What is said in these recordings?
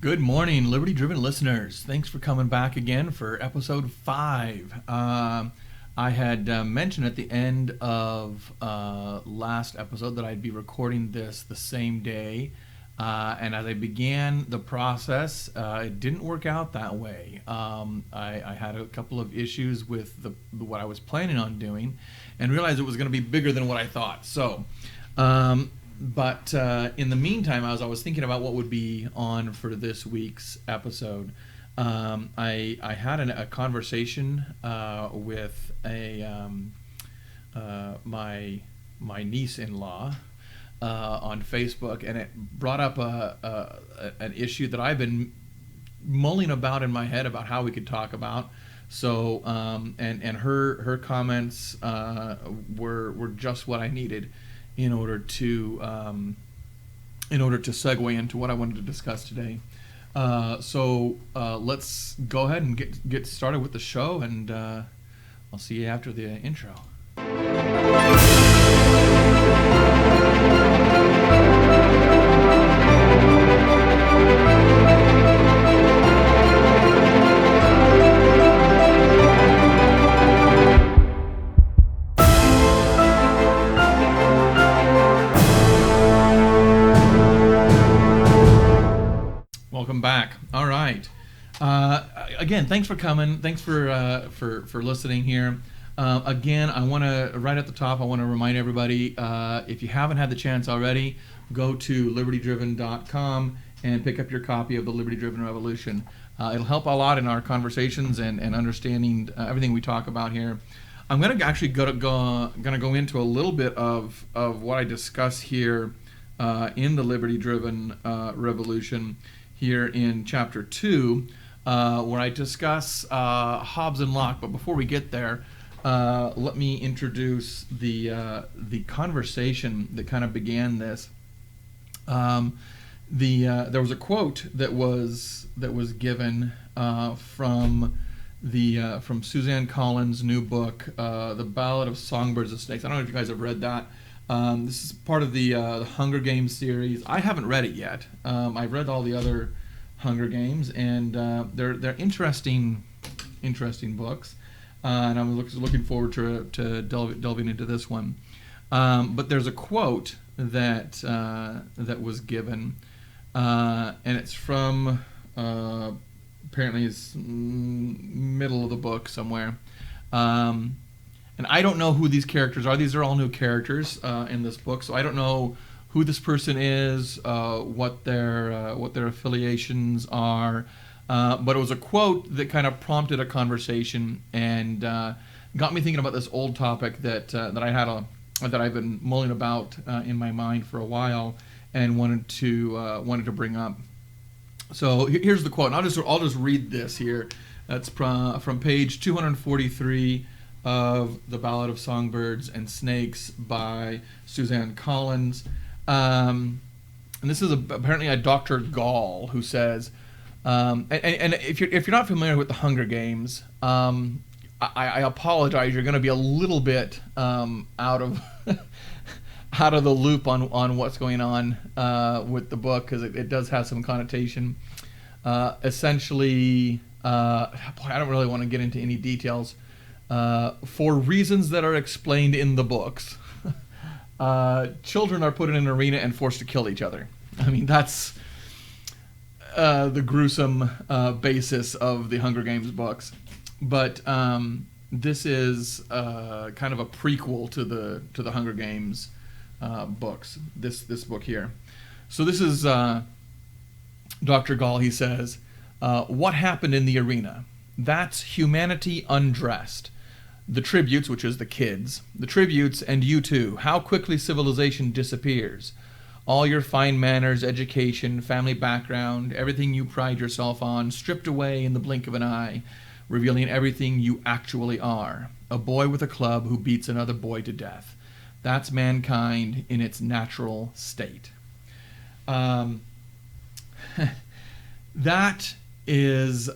Good morning, Liberty Driven listeners. Thanks for coming back again for episode 5. I had mentioned at the end of last episode that I'd be recording this the same day. And as I began the process, it didn't work out that way. I had a couple of issues with what I was planning on doing and realized it was going to be bigger than what I thought. But in the meantime, as I was thinking about what would be on for this week's episode, I had a conversation with my niece-in-law on Facebook, and it brought up an issue that I've been mulling about in my head about how we could talk about. So and her comments were just what I needed in order to segue into what I wanted to discuss today. So let's go ahead and get started with the show, and I'll see you after the intro. Welcome back. All right. Again, thanks for coming. Thanks for listening here. Again, I want to right at the top. I want to remind everybody, if you haven't had the chance already, go to libertydriven.com and pick up your copy of the Liberty Driven Revolution. It'll help a lot in our conversations and understanding everything we talk about here. I'm going to actually go into a little bit of what I discuss here in the Liberty Driven Revolution. Here in chapter 2, where I discuss Hobbes and Locke. But before we get there, let me introduce the conversation that kind of began this. There was a quote that was given from Suzanne Collins' new book, The Ballad of Songbirds and Snakes. I don't know if you guys have read that. This is part of the Hunger Games series. I haven't read it yet. I've read all the other Hunger Games, and they're interesting books. And I'm looking forward to delving into this one. But there's a quote that was given, and it's from apparently it's middle of the book somewhere. And I don't know who these characters are. These are all new characters in this book, so I don't know who this person is, what their affiliations are. But it was a quote that kind of prompted a conversation and got me thinking about this old topic that I've been mulling about in my mind for a while and wanted to bring up. So here's the quote. And I'll just read this here. That's from page 243. Of The Ballad of Songbirds and Snakes by Suzanne Collins. And this is apparently a Dr. Gall who says, and if you're not familiar with the Hunger Games, I apologize. You're going to be a little bit out of the loop on what's going on with the book, because it does have some connotation. Essentially, I don't really want to get into any details. For reasons that are explained in the books, children are put in an arena and forced to kill each other. I mean, that's the gruesome basis of the Hunger Games books. But this is kind of a prequel to the Hunger Games books. This book here. So this is Dr. Gall. He says, "What happened in the arena? That's humanity undressed. The tributes, which is the kids, the tributes, and you too, how quickly civilization disappears. All your fine manners, education, family background, everything you pride yourself on, stripped away in the blink of an eye, revealing everything you actually are. A boy with a club who beats another boy to death. That's mankind in its natural state." That is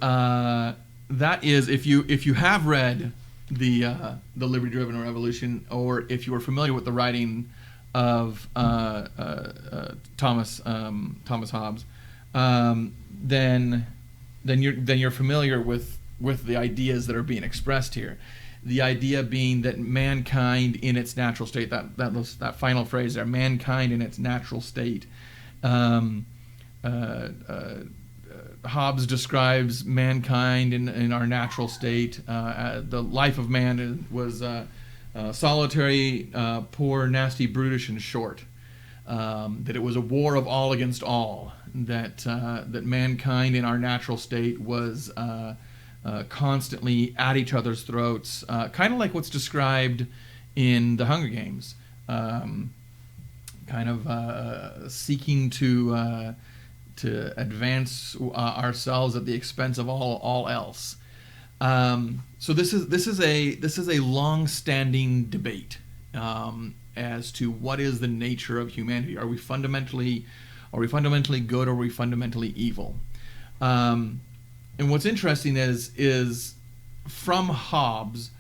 if you have read the Liberty Driven Revolution, or if you are familiar with the writing of Thomas Hobbes, then you're familiar with the ideas that are being expressed here. The idea being that mankind in its natural state, that final phrase there, mankind in its natural state. Hobbes describes mankind in our natural state. The life of man was solitary, poor, nasty, brutish, and short. That it was a war of all against all. That mankind in our natural state was constantly at each other's throats, kind of like what's described in the Hunger Games. Seeking to advance ourselves at the expense of all else. So this is a long-standing debate as to what is the nature of humanity. Are we fundamentally good, or are we fundamentally evil? And what's interesting is from Hobbes,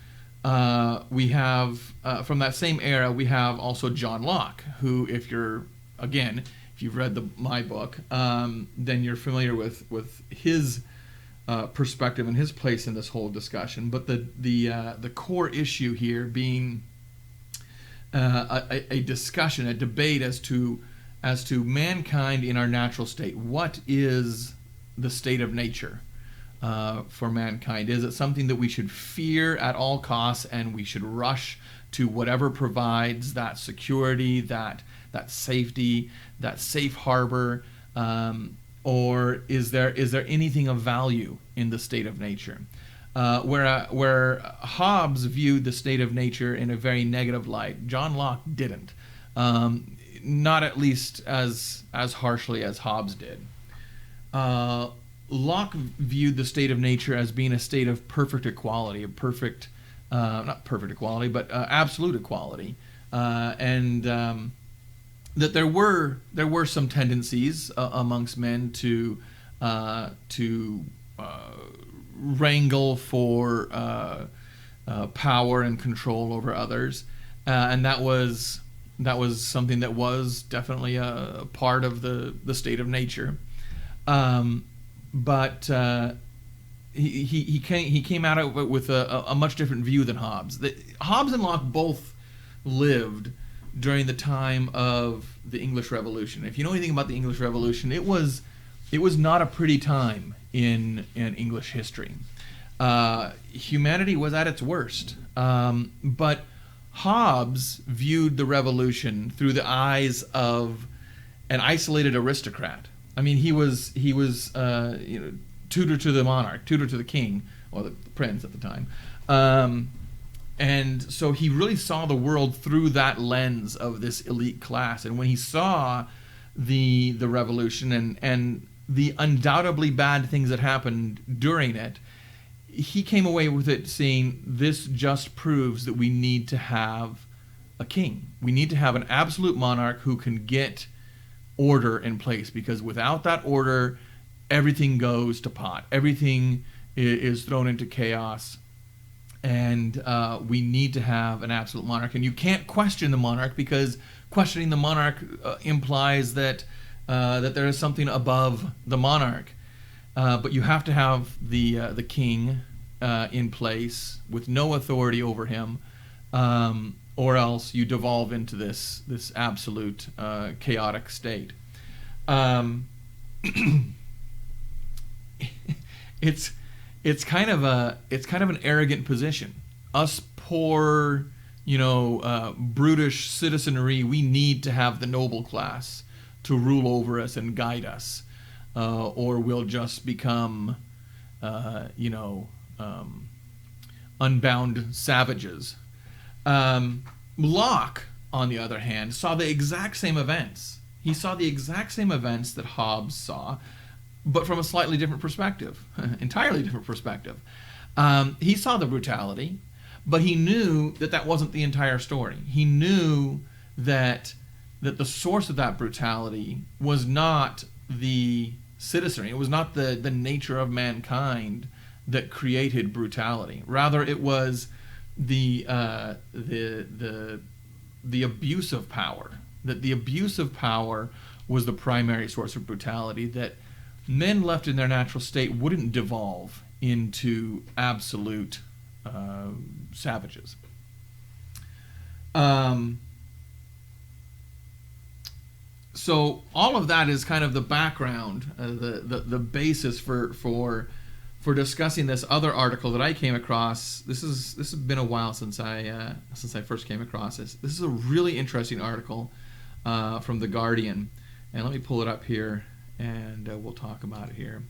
we have from that same era, we have also John Locke, who, if you've read my book, then you're familiar with his perspective and his place in this whole discussion. But the core issue here being a discussion, a debate as to mankind in our natural state. What is the state of nature for mankind? Is it something that we should fear at all costs, and we should rush to whatever provides that security, that safety, that safe harbor, or is there anything of value in the state of nature? Where Hobbes viewed the state of nature in a very negative light, John Locke didn't. Not at least as harshly as Hobbes did. Locke viewed the state of nature as being a state of perfect equality, not perfect equality, but absolute equality, and that there were some tendencies amongst men to wrangle for power and control over others, and that was something that was definitely a part of the state of nature. But he came at it with a much different view than Hobbes. Hobbes and Locke both lived during the time of the English Revolution. If you know anything about the English Revolution, it was not a pretty time in English history. Humanity was at its worst, but Hobbes viewed the revolution through the eyes of an isolated aristocrat. I mean, he was tutor to the monarch, tutor to the king, or the prince at the time. And so he really saw the world through that lens of this elite class. And when he saw the revolution and the undoubtedly bad things that happened during it, he came away with it saying, this just proves that we need to have a king. We need to have an absolute monarch who can get order in place, because without that order, everything goes to pot. Everything is thrown into chaos. And we need to have an absolute monarch. And you can't question the monarch, because questioning the monarch implies that there is something above the monarch. But you have to have the king in place with no authority over him, or else you devolve into this absolute chaotic state. It's kind of an arrogant position. Us poor, brutish citizenry, we need to have the noble class to rule over us and guide us, or we'll just become, unbound savages. Locke, on the other hand, saw the exact same events. He saw the exact same events that Hobbes saw, but from a slightly different perspective, entirely different perspective. He saw the brutality, but he knew that wasn't the entire story. He knew that the source of that brutality was not the citizenry. It was not the nature of mankind that created brutality. Rather, it was the abuse of power. That the abuse of power was the primary source of brutality. That men left in their natural state wouldn't devolve into absolute savages. So all of that is kind of the background, the basis for discussing this other article that I came across. This has been a while since I first came across this. This is a really interesting article from The Guardian, and let me pull it up here, and we'll talk about it here.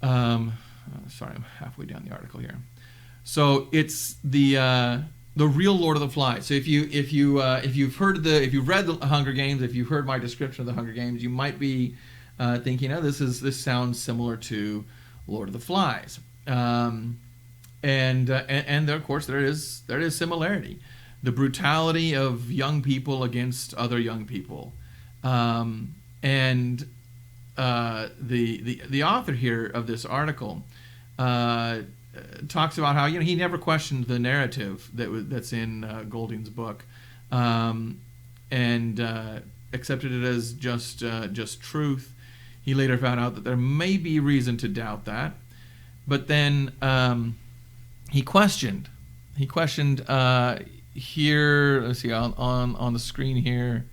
Sorry, I'm halfway down the article here. So it's the real Lord of the Flies. So if you've read the Hunger Games, if you've heard my description of the Hunger Games, you might be thinking, oh, this sounds similar to Lord of the Flies. And of course there is similarity. The brutality of young people against other young people, and the author here of this article talks about how he never questioned the narrative that's in Golding's book, and accepted it as just truth. He later found out that there may be reason to doubt that, but then he questioned here. Let's see on the screen here.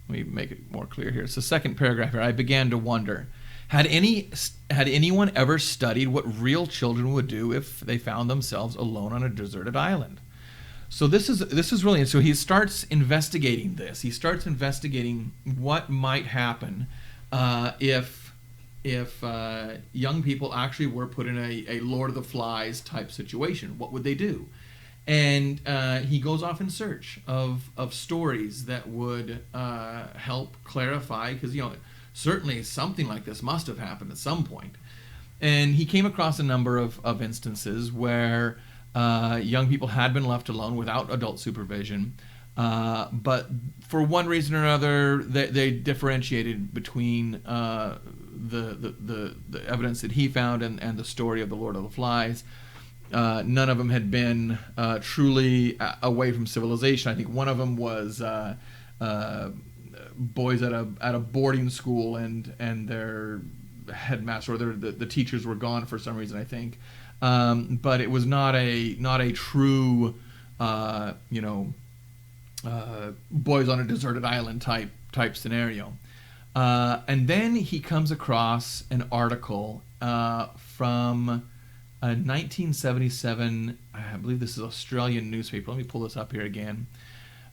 Let me make it more clear here. It's the second paragraph here. I began to wonder, had anyone ever studied what real children would do if they found themselves alone on a deserted island? So this is really, so he starts investigating this. He starts investigating what might happen if young people actually were put in a Lord of the Flies type situation. What would they do? And he goes off in search of stories that would help clarify, because certainly something like this must have happened at some point. And he came across a number of instances where young people had been left alone without adult supervision, but for one reason or another, they differentiated between the evidence that he found and the story of the Lord of the Flies. None of them had been truly away from civilization. I think one of them was boys at a boarding school, and their headmaster or the teachers were gone for some reason, I think. But it was not a true boys on a deserted island type scenario. And then he comes across an article from 1977, I believe this is Australian newspaper. Let me pull this up here again.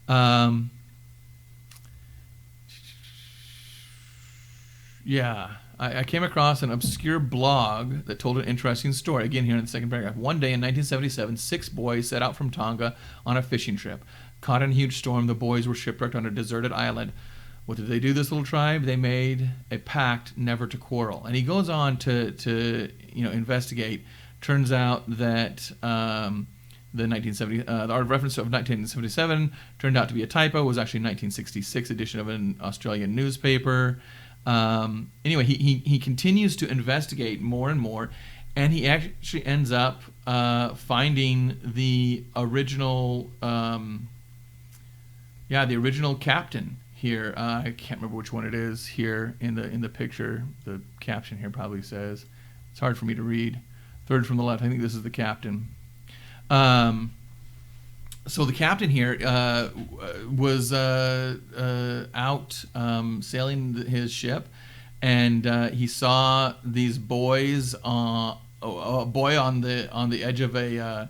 I came across an obscure blog that told an interesting story. Again, here in the second paragraph. One day in 1977, 6 boys set out from Tonga on a fishing trip. Caught in a huge storm, the boys were shipwrecked on a deserted island. What did they do, this little tribe? They made a pact never to quarrel. And he goes on to investigate. Turns out that the reference of 1977 turned out to be a typo. It was actually a 1966 edition of an Australian newspaper. Anyway, he continues to investigate more and more, and he actually ends up finding the original captain here. I can't remember which one it is here in the picture. The caption here probably says, it's hard for me to read. Third from the left, I think this is the captain. So the captain here was out sailing his ship, and he saw these boys, a boy on the edge of a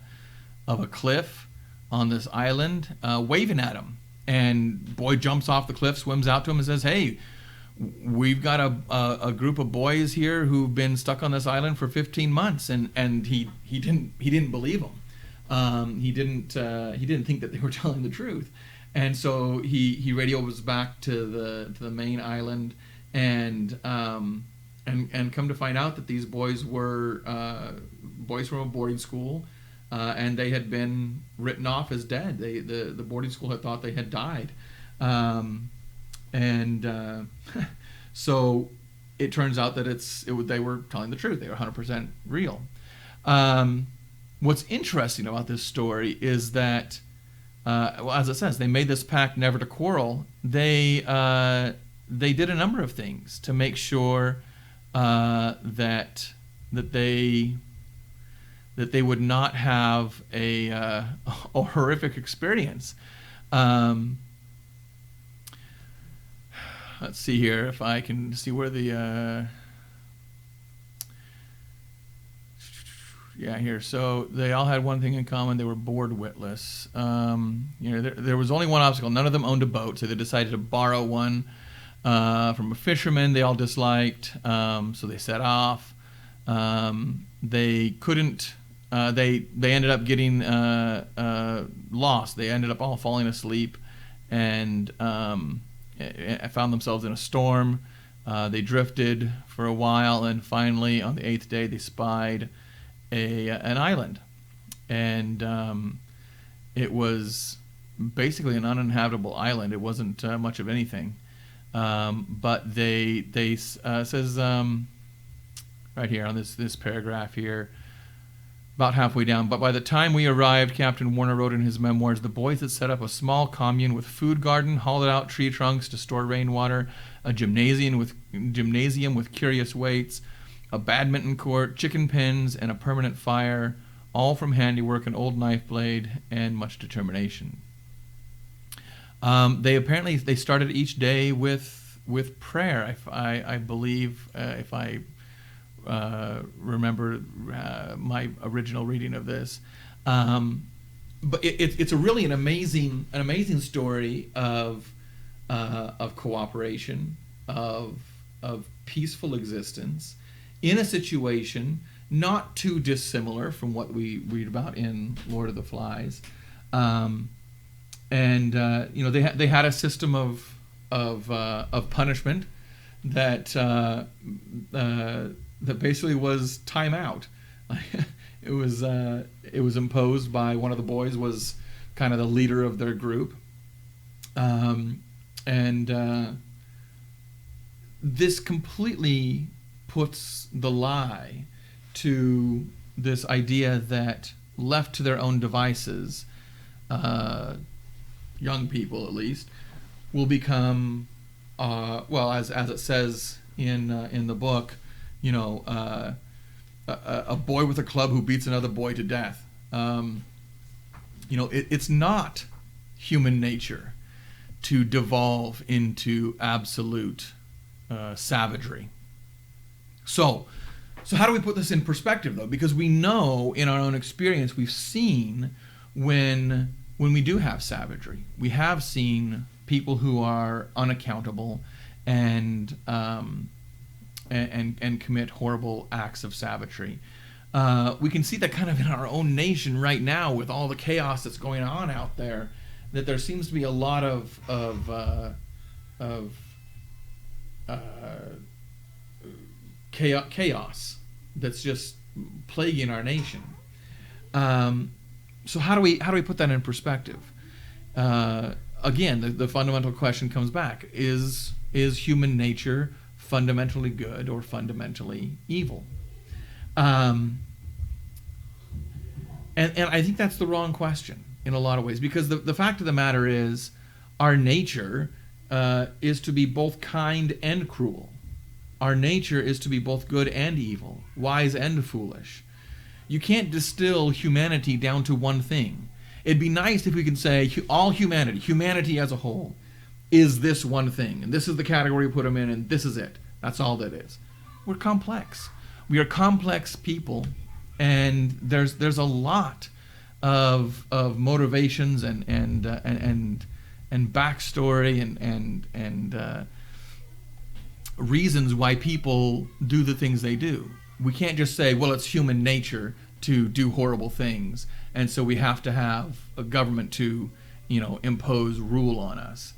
cliff on this island, waving at him. And boy jumps off the cliff, swims out to him, and says, "Hey, we've got a group of boys here who've been stuck on this island for 15 months," and he didn't believe them. He didn't think that they were telling the truth, and so he radios back to the main island, and come to find out that these boys were boys from a boarding school, and they had been written off as dead. The boarding school had thought they had died. So it turns out that they were telling the truth. They were 100% real. What's interesting about this story is that, as it says, they made this pact never to quarrel. They did a number of things to make sure that they would not have a horrific experience. Let's see here if I can see where the here. So they all had one thing in common: they were bored witless. There was only one obstacle. None of them owned a boat, so they decided to borrow one from a fisherman they all disliked. So they set off. They couldn't. They ended up getting lost. They ended up all falling asleep, and found themselves in a storm. They drifted for a while, and finally, on the 8th day, they spied an island, and it was basically an uninhabitable island. It wasn't much of anything, but they says right here on this paragraph here, about halfway down. But by the time we arrived, Captain Warner wrote in his memoirs, the boys had set up a small commune with food garden, hollowed out tree trunks to store rainwater, a gymnasium with curious weights, a badminton court, chicken pens, and a permanent fire, all from handiwork, an old knife blade, and much determination. They started each day with prayer. I believe, if I remember my original reading of this, but it's an amazing story of cooperation, of peaceful existence in a situation not too dissimilar from what we read about in Lord of the Flies, they had a system of punishment that basically was time out. It was imposed by one of the boys, was kind of the leader of their group, and this completely puts the lie to this idea that left to their own devices, young people at least will become, as it says in the book, a boy with a club who beats another boy to death. It's not human nature to devolve into absolute savagery. So how do we put this in perspective, though? Because we know in our own experience, we've seen when we do have savagery, we have seen people who are unaccountable and commit horrible acts of savagery. We can see that kind of in our own nation right now with all the chaos that's going on out there, that there seems to be a lot of chaos that's just plaguing our nation. So how do we put that in perspective? Again, the fundamental question comes back: is human nature fundamentally good or fundamentally evil? And I think that's the wrong question in a lot of ways, because the fact of the matter is, our nature is to be both kind and cruel. Our nature is to be both good and evil, wise and foolish. You can't distill humanity down to one thing. It'd be nice if we could say all humanity as a whole, is this one thing, and this is the category we put them in, and this is it. That's all that is. We're complex. We are complex people, and there's a lot of motivations and backstory and reasons why people do the things they do. We can't just say, well, it's human nature to do horrible things, and so we have to have a government to, impose rule on us.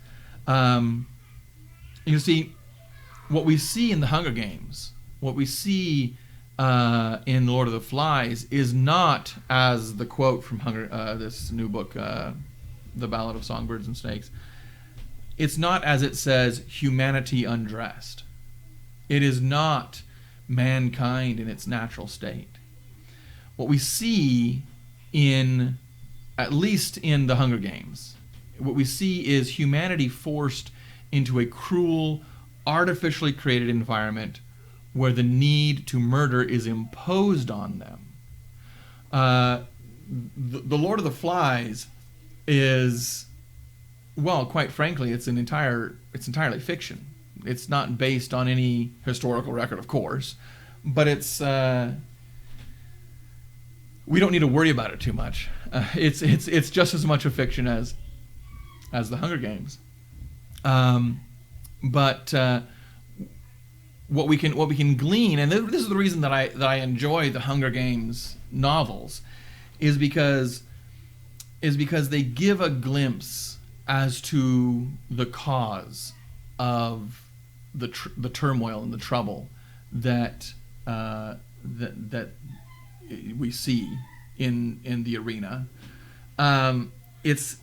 You see, what we see in the Hunger Games, what we see in Lord of the Flies, is not, as the quote from this new book, The Ballad of Songbirds and Snakes, it's not as it says, humanity undressed. It is not mankind in its natural state. What we see at least in the Hunger Games, what we see is humanity forced into a cruel, artificially created environment where the need to murder is imposed on them. The Lord of the Flies is, well, quite frankly, it's entirely fiction. It's not based on any historical record, of course, but it's we don't need to worry about it too much. It's just as much a fiction as the Hunger Games. But what we can glean, and this is the reason that I enjoy the Hunger Games novels, is because they give a glimpse as to the cause of the turmoil and the trouble that we see in the arena. It's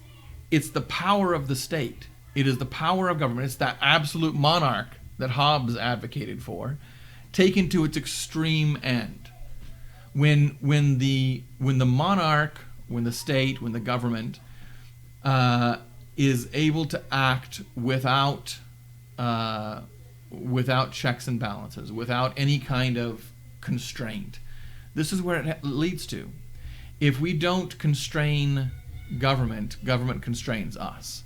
the power of the state. It is the power of government. It's that absolute monarch that Hobbes advocated for, taken to its extreme end. When the monarch, when the state, when the government is able to act without checks and balances, without any kind of constraint, this is where it leads to. If we don't constrain government constrains us.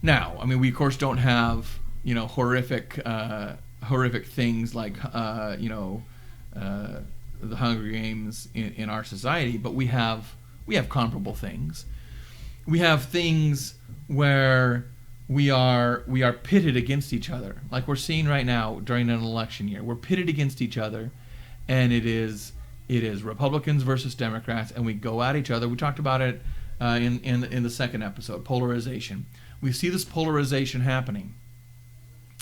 Now, I mean, we of course don't have, horrific things like, the Hunger Games in our society, but we have comparable things. We have things where we are pitted against each other, like we're seeing right now during an election year. We're pitted against each other, and it is Republicans versus Democrats, and we go at each other. We talked about it in the second episode, polarization. We see this polarization happening.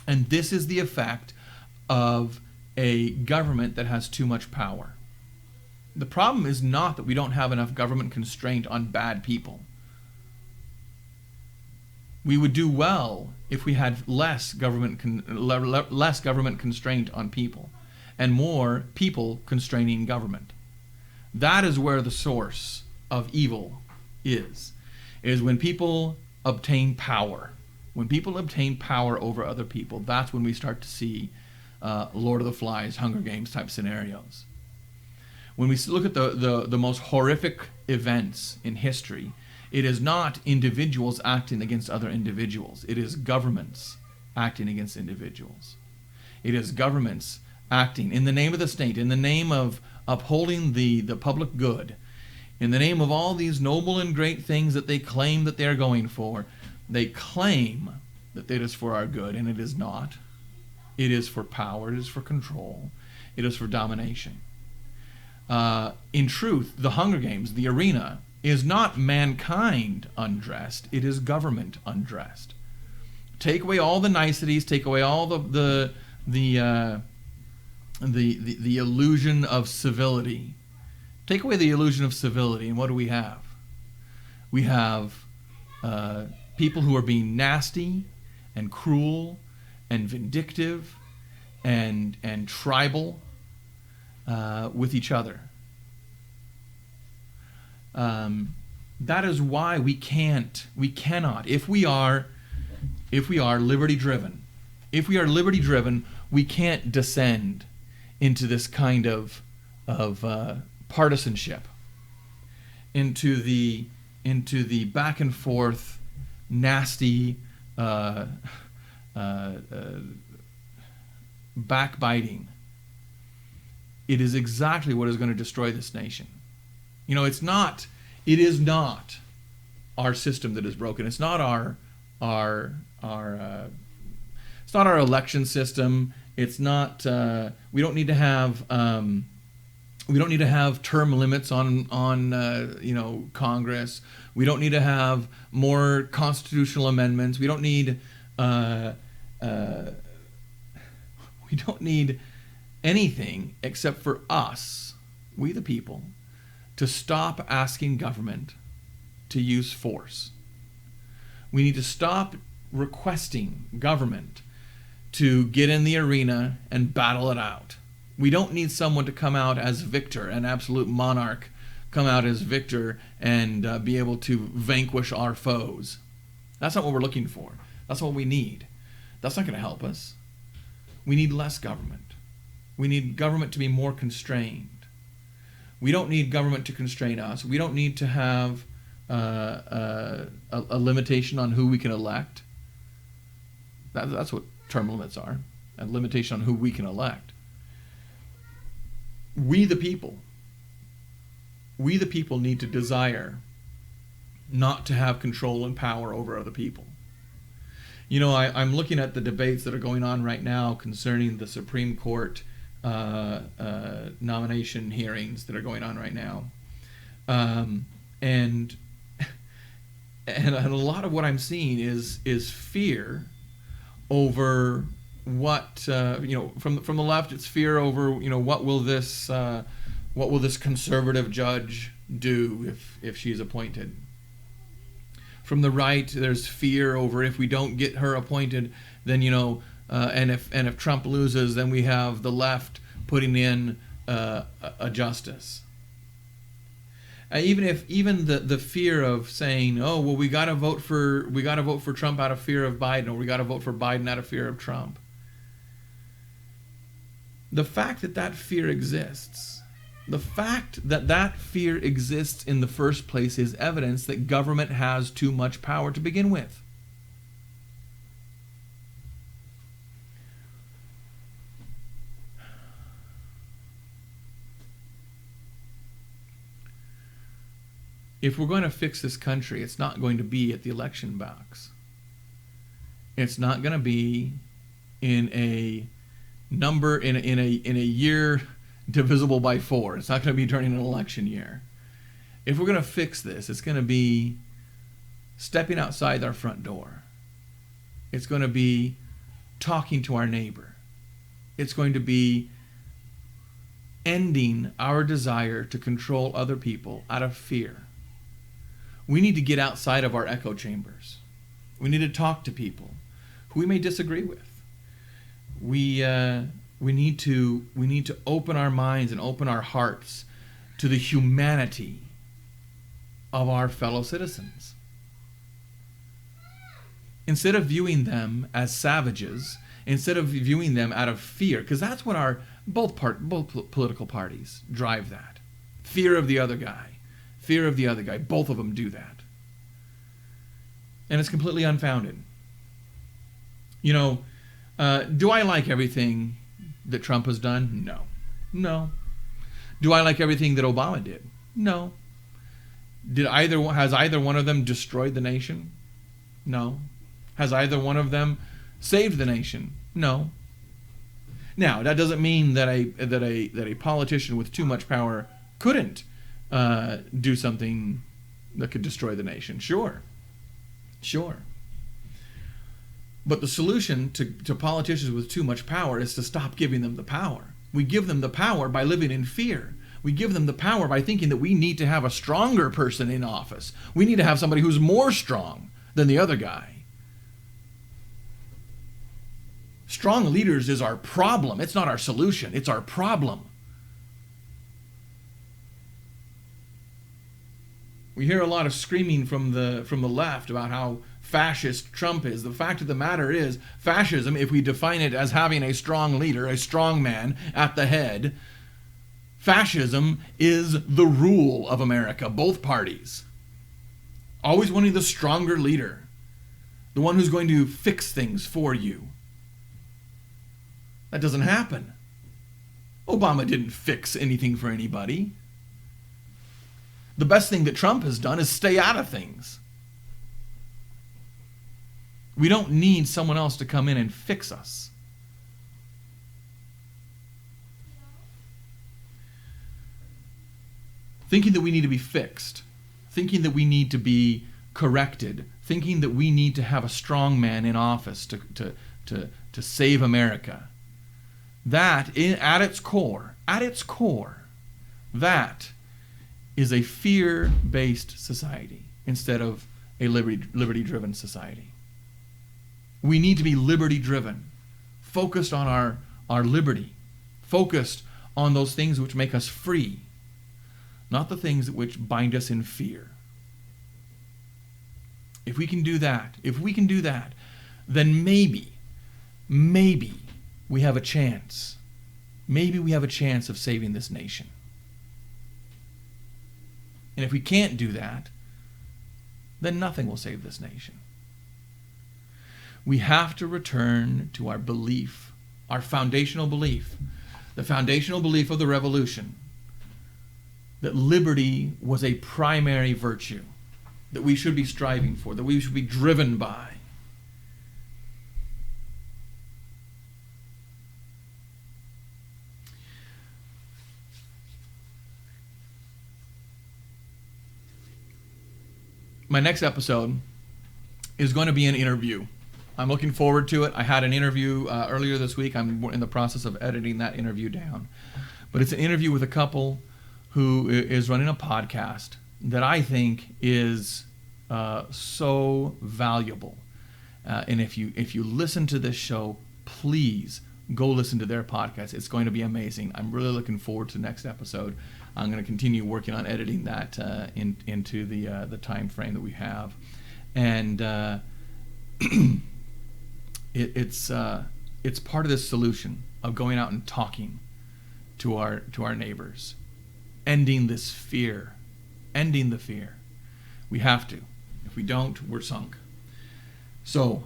And this is the effect of a government that has too much power. The problem is not that we don't have enough government constraint on bad people. We would do well if we had less government constraint on people and more people constraining government. That is where the source of evil is when people obtain power. When people obtain power over other people, that's when we start to see Lord of the Flies, Hunger Games type scenarios. When we look at the most horrific events in history, it is not individuals acting against other individuals. It is governments acting against individuals. It is governments acting in the name of the state, in the name of upholding the public good, in the name of all these noble and great things that they claim that they are going for. They claim that it is for our good, and it is not. It is for power. It is for control. It is for domination. In truth, the Hunger Games, the arena, is not mankind undressed. It is government undressed. Take away all the niceties. Take away all the illusion of civility. Take away the illusion of civility, and what do we have? We have people who are being nasty and cruel and vindictive and tribal with each other. That is why we cannot, if we are liberty driven, we can't descend into this kind of partisanship, into the back and forth, nasty, backbiting. It is exactly what is going to destroy this nation. It is not our system that is broken. It's not our it's not our election system. It's not. We don't need to have. We don't need to have term limits on Congress. We don't need to have more constitutional amendments. We don't need anything except for us, we the people, to stop asking government to use force. We need to stop requesting government to get in the arena and battle it out. We don't need someone to come out as victor, an absolute monarch, come out as victor and be able to vanquish our foes. That's not what we're looking for. That's what we need. That's not going to help us. We need less government. We need government to be more constrained. We don't need government to constrain us. We don't need to have a limitation on who we can elect. That's what term limits are, a limitation on who we can elect. We the people need to desire not to have control and power over other people. You know, I'm looking at the debates that are going on right now concerning the Supreme Court nomination hearings that are going on right now. And a lot of what I'm seeing is fear over what from the left. It's fear over what will this conservative judge do if she's appointed. From the right, there's fear over if we don't get her appointed, then and if Trump loses, then we have the left putting in a justice. Even the fear of saying, oh well, we got to vote for Trump out of fear of Biden, or we got to vote for Biden out of fear of Trump. The fact that fear exists, the fact that fear exists in the first place is evidence that government has too much power to begin with. If we're going to fix this country, it's not going to be at the election box. It's not going to be in a number in a year divisible by 4. It's not going to be during an election year. If we're going to fix this, it's going to be stepping outside our front door. It's going to be talking to our neighbor. It's going to be ending our desire to control other people out of fear. We need to get outside of our echo chambers. We need to talk to people who we may disagree with. We need to open our minds and open our hearts to the humanity of our fellow citizens. Instead of viewing them as savages, instead of viewing them out of fear, because that's what both political parties drive that. Fear of the other guy. Fear of the other guy. Both of them do that. And it's completely unfounded. Do I like everything that Trump has done? No. No. Do I like everything that Obama did? No. Has either one of them destroyed the nation? No. Has either one of them saved the nation? No. Now, that doesn't mean that a politician with too much power couldn't do something that could destroy the nation. Sure. But the solution to politicians with too much power is to stop giving them the power. We give them the power by living in fear. We give them the power by thinking that we need to have a stronger person in office. We need to have somebody who's more strong than the other guy. Strong leaders is our problem. It's not our solution. It's our problem. We hear a lot of screaming from the left about how fascist Trump is. The fact of the matter is, fascism, if we define it as having a strong leader, a strong man at the head, fascism is the rule of America, both parties. Always wanting the stronger leader, the one who's going to fix things for you. That doesn't happen. Obama didn't fix anything for anybody. The best thing that Trump has done is stay out of things. We don't need someone else to come in and fix us. Thinking that we need to be fixed, thinking that we need to be corrected, thinking that we need to have a strong man in office to save America. That, at its core, that is a fear-based society instead of a liberty-driven society. We need to be liberty-driven, focused on our liberty, focused on those things which make us free, not the things which bind us in fear. If we can do that, then maybe we have a chance maybe we have a chance of saving this nation. And if we can't do that, then nothing will save this nation. We have to return to our belief, our foundational belief, the foundational belief of the revolution, that liberty was a primary virtue that we should be striving for, that we should be driven by. My next episode is going to be an interview. I'm looking forward to it. I had an interview earlier this week. I'm in the process of editing that interview down. But it's an interview with a couple who is running a podcast that I think is so valuable. And if you listen to this show, please go listen to their podcast. It's going to be amazing. I'm really looking forward to the next episode. I'm going to continue working on editing that into the time frame that we have, and it's part of this solution of going out and talking to our neighbors, ending this fear, ending the fear. We have to. If we don't, we're sunk. So,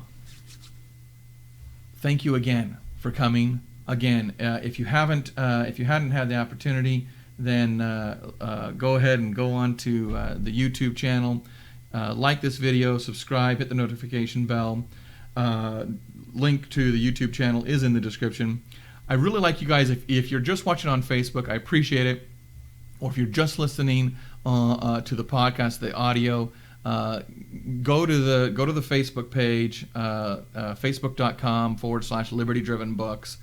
thank you again for coming. Again, if you hadn't had the opportunity, then go ahead and go on to the YouTube channel, like this video, subscribe, hit the notification bell. Link to the YouTube channel is in the description. I really like you guys, if you're just watching on Facebook, I appreciate it. Or if you're just listening to the podcast, the audio, go to the Facebook page, facebook.com/liberty-driven-books.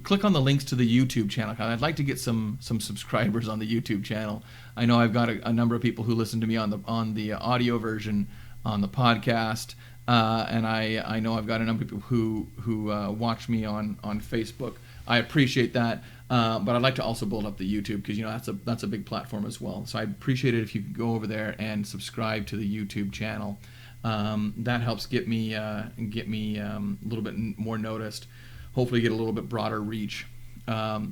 Click on the links to the YouTube channel. I'd like to get some subscribers on the YouTube channel. I know I've got a number of people who listen to me on the audio version on the podcast, and I know I've got a number of people who watch me on Facebook. I appreciate that, but I'd like to also build up the YouTube, because that's a big platform as well. So I'd appreciate it if you could go over there and subscribe to the YouTube channel. That helps get me a little bit more noticed. Hopefully get a little bit broader reach.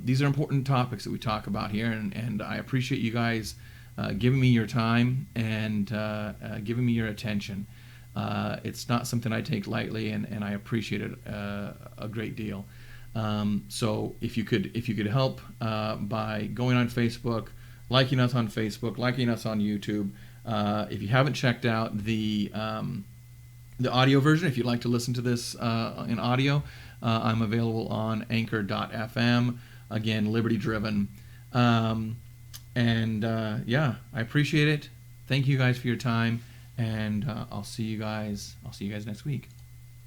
These are important topics that we talk about here, and I appreciate you guys giving me your time and giving me your attention. It's not something I take lightly, and I appreciate it a great deal. So if you could help by going on Facebook, liking us on Facebook, liking us on YouTube. If you haven't checked out the audio version, if you'd like to listen to this in audio, I'm available on anchor.fm. Again, liberty driven. I appreciate it. Thank you guys for your time, and I'll see you guys next week.